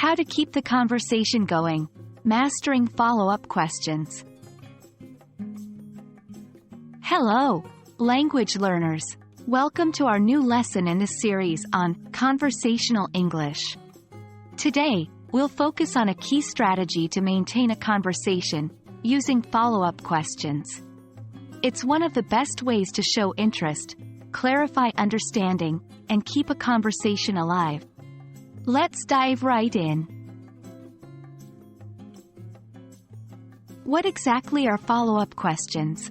How to keep the conversation going. Mastering follow-up questions. Hello, language learners. Welcome to our new lesson in the series on Conversational English. Today, we'll focus on a key strategy to maintain a conversation using follow-up questions. It's one of the best ways to show interest, clarify understanding, and keep a conversation alive. Let's dive right in. What exactly are follow-up questions?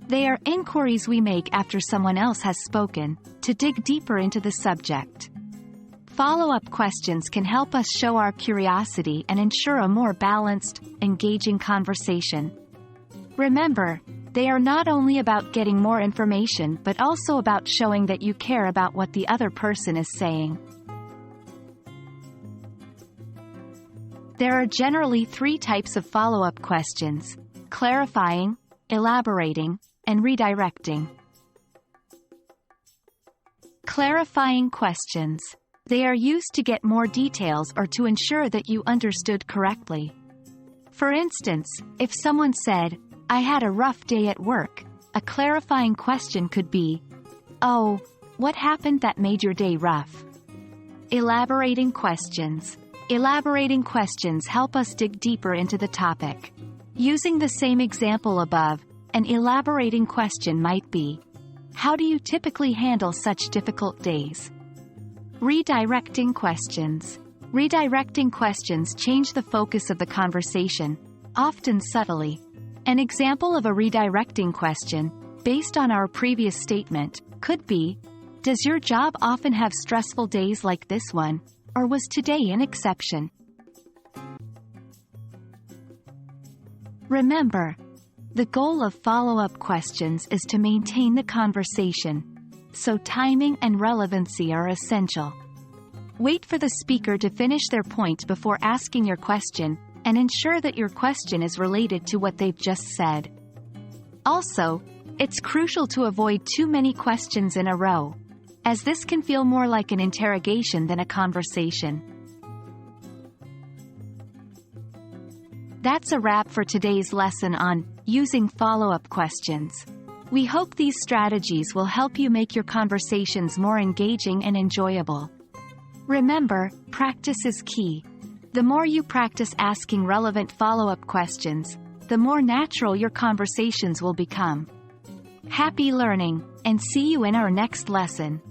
They are inquiries we make after someone else has spoken, to dig deeper into the subject. Follow-up questions can help us show our curiosity and ensure a more balanced, engaging conversation. Remember, they are not only about getting more information but also about showing that you care about what the other person is saying. There are generally three types of follow-up questions: clarifying, elaborating, and redirecting. Clarifying questions. They are used to get more details or to ensure that you understood correctly. For instance, if someone said, "I had a rough day at work," a clarifying question could be, "Oh, what happened that made your day rough?" Elaborating questions. Elaborating questions help us dig deeper into the topic. Using the same example above, an elaborating question might be, "How do you typically handle such difficult days?" Redirecting questions. Redirecting questions change the focus of the conversation, often subtly. An example of a redirecting question, based on our previous statement, could be, "Does your job often have stressful days like this one, or was today an exception?" Remember, the goal of follow-up questions is to maintain the conversation, so timing and relevancy are essential. Wait for the speaker to finish their point before asking your question, and ensure that your question is related to what they've just said. Also, it's crucial to avoid too many questions in a row, as this can feel more like an interrogation than a conversation. That's a wrap for today's lesson on using follow-up questions. We hope these strategies will help you make your conversations more engaging and enjoyable. Remember, practice is key. The more you practice asking relevant follow-up questions, the more natural your conversations will become. Happy learning, and see you in our next lesson.